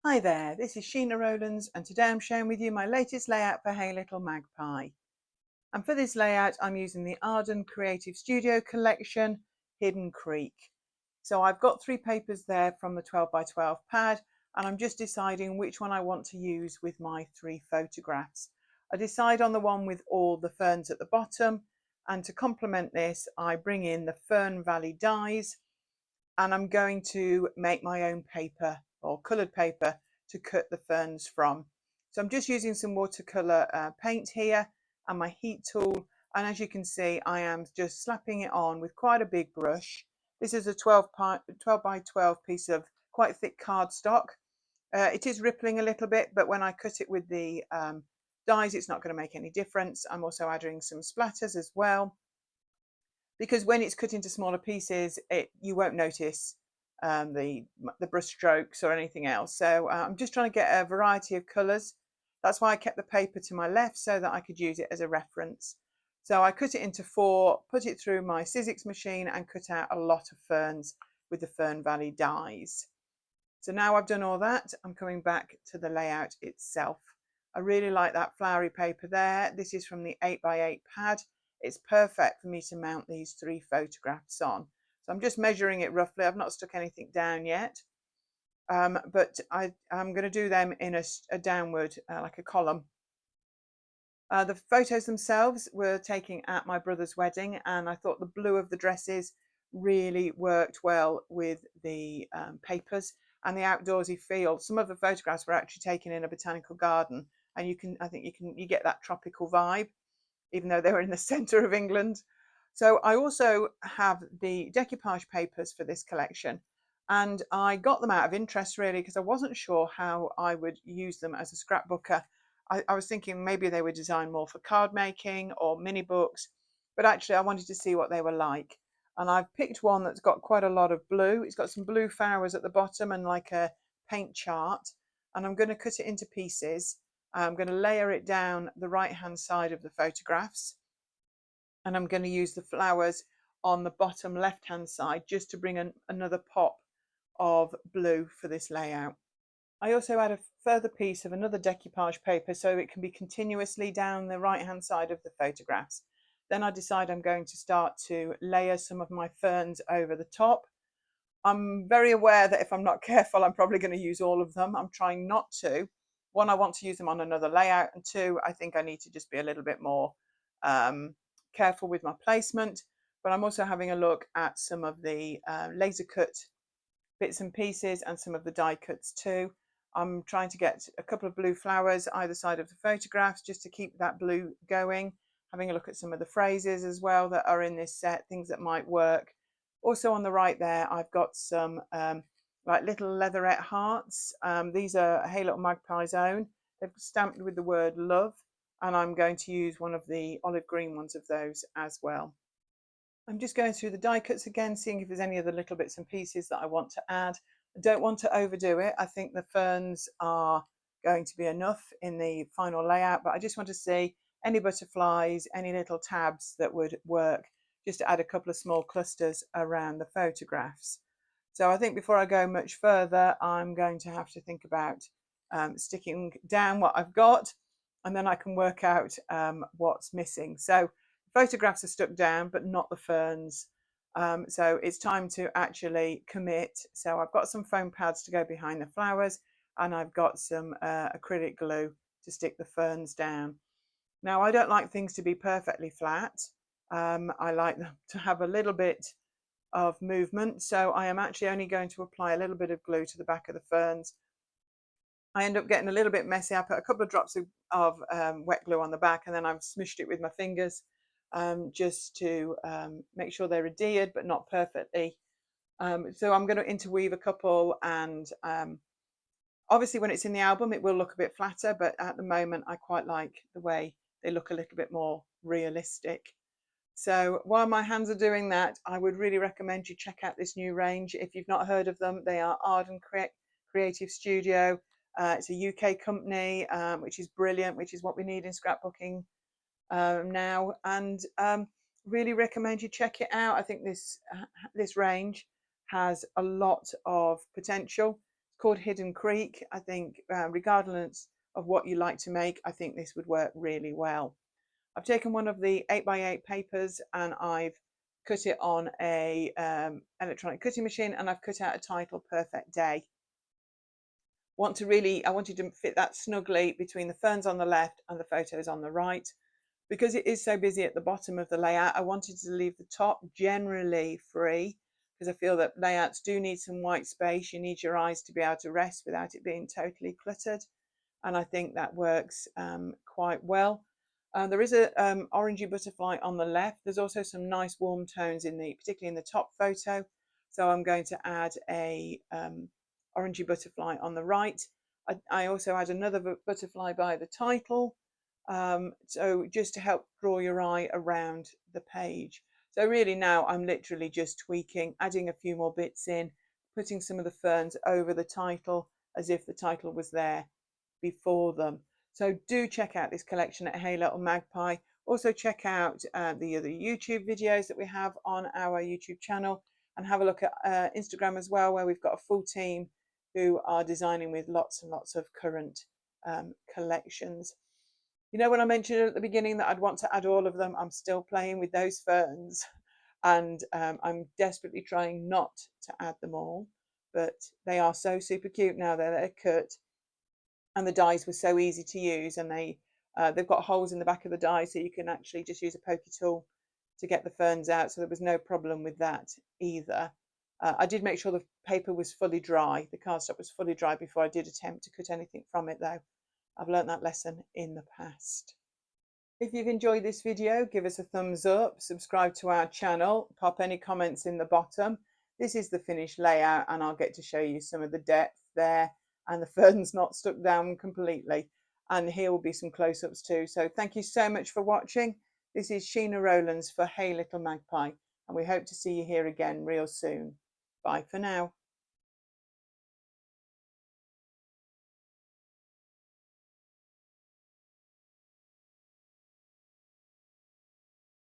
Hi there, this is Sheena Rowlands and today I'm sharing with you my latest layout for Hey Little Magpie. And for this layout I'm using the Arden Creative Studio collection, Hidden Creek. So I've got 3 papers there from the 12 by 12 pad and I'm just deciding which one I want to use with my 3 photographs. I decide on the one with all the ferns at the bottom, and to complement this I bring in the Fern Valley dies, and I'm going to make my own paper or coloured paper to cut the ferns from. So I'm just using some watercolour paint here and my heat tool, and as you can see I am just slapping it on with quite a big brush. This is a 12 by 12 piece of quite thick cardstock. It is rippling a little bit, but when I cut it with the dies it's not going to make any difference. I'm also adding some splatters as well, because when it's cut into smaller pieces, you won't notice the brush strokes or anything else. So I'm just trying to get a variety of colours. That's why I kept the paper to my left so that I could use it as a reference. So I cut it into 4, put it through my Sizzix machine and cut out a lot of ferns with the Fern Valley dies. So now I've done all that, I'm coming back to the layout itself. I really like that flowery paper there. This is from the 8 by 8 pad. It's perfect for me to mount these 3 photographs on. So I'm just measuring it roughly. I've not stuck anything down yet, but I'm going to do them in a downward, like a column. The photos themselves were taken at my brother's wedding, and I thought the blue of the dresses really worked well with the papers and the outdoorsy feel. Some of the photographs were actually taken in a botanical garden, and I think you get that tropical vibe, even though they were in the centre of England. So I also have the decoupage papers for this collection, and I got them out of interest really because I wasn't sure how I would use them as a scrapbooker. I was thinking maybe they were designed more for card making or mini books, but actually I wanted to see what they were like. And I've picked one that's got quite a lot of blue. It's got some blue flowers at the bottom and like a paint chart. And I'm going to cut it into pieces. I'm going to layer it down the right hand side of the photographs, and I'm going to use the flowers on the bottom left hand side just to bring another pop of blue for this layout. I also add a further piece of another decoupage paper so it can be continuously down the right hand side of the photographs. Then I decide I'm going to start to layer some of my ferns over the top. I'm very aware that if I'm not careful I'm probably going to use all of them. I'm trying not to. One, I want to use them on another layout, and 2, I think I need to just be a little bit more careful with my placement. But I'm also having a look at some of the laser cut bits and pieces and some of the die cuts too. I'm trying to get a couple of blue flowers either side of the photographs just to keep that blue going. Having a look at some of the phrases as well that are in this set, things that might work. Also on the right there, I've got some like little leatherette hearts. These are Hey Little Magpie's own. They're stamped with the word love, and I'm going to use one of the olive green ones of those as well. I'm just going through the die cuts again, seeing if there's any other little bits and pieces that I want to add. I don't want to overdo it. I think the ferns are going to be enough in the final layout, but I just want to see any butterflies, any little tabs that would work, just to add a couple of small clusters around the photographs. So I think before I go much further, I'm going to have to think about sticking down what I've got, and then I can work out what's missing. So photographs are stuck down, but not the ferns. So it's time to actually commit. So I've got some foam pads to go behind the flowers, and I've got some acrylic glue to stick the ferns down. Now, I don't like things to be perfectly flat. I like them to have a little bit of movement. So I am actually only going to apply a little bit of glue to the back of the ferns. I end up getting a little bit messy. I put a couple of drops of wet glue on the back, and then I've smushed it with my fingers just to make sure they're adhered but not perfectly. So I'm going to interweave a couple, and obviously when it's in the album it will look a bit flatter, but at the moment I quite like the way they look a little bit more realistic. So while my hands are doing that, I would really recommend you check out this new range. If you've not heard of them, they are Arden Creative Studio. It's a UK company, which is brilliant, which is what we need in scrapbooking now, and really recommend you check it out. I think this range has a lot of potential, called Hidden Creek. I think regardless of what you like to make, I think this would work really well. I've taken one of the 8x8 papers and I've cut it on a electronic cutting machine, and I've cut out a title, Perfect Day. I wanted to fit that snugly between the ferns on the left and the photos on the right. Because it is so busy at the bottom of the layout, I wanted to leave the top generally free, because I feel that layouts do need some white space. You need your eyes to be able to rest without it being totally cluttered, and I think that works quite well. There is a orangey butterfly on the left. There's also some nice warm tones particularly in the top photo. So I'm going to add a orangey butterfly on the right. I also add another butterfly by the title. So just to help draw your eye around the page. So really now I'm literally just tweaking, adding a few more bits in, putting some of the ferns over the title as if the title was there before them. So do check out this collection at Hey Little Magpie. Also check out the other YouTube videos that we have on our YouTube channel, and have a look at Instagram as well, where we've got a full team who are designing with lots and lots of current collections. You know, when I mentioned at the beginning that I'd want to add all of them, I'm still playing with those ferns, and I'm desperately trying not to add them all, but they are so super cute now that they're cut, and the dies were so easy to use, and they've got holes in the back of the die, so you can actually just use a pokey tool to get the ferns out, so there was no problem with that either. I did make sure the paper was fully dry, the cardstock was fully dry before I did attempt to cut anything from it though. I've learnt that lesson in the past. If you've enjoyed this video, give us a thumbs up, subscribe to our channel, pop any comments in the bottom. This is the finished layout, and I'll get to show you some of the depth there, and the fern's not stuck down completely. And here will be some close-ups too. So thank you so much for watching. This is Sheena Rowlands for Hey Little Magpie, and we hope to see you here again real soon. Bye for now.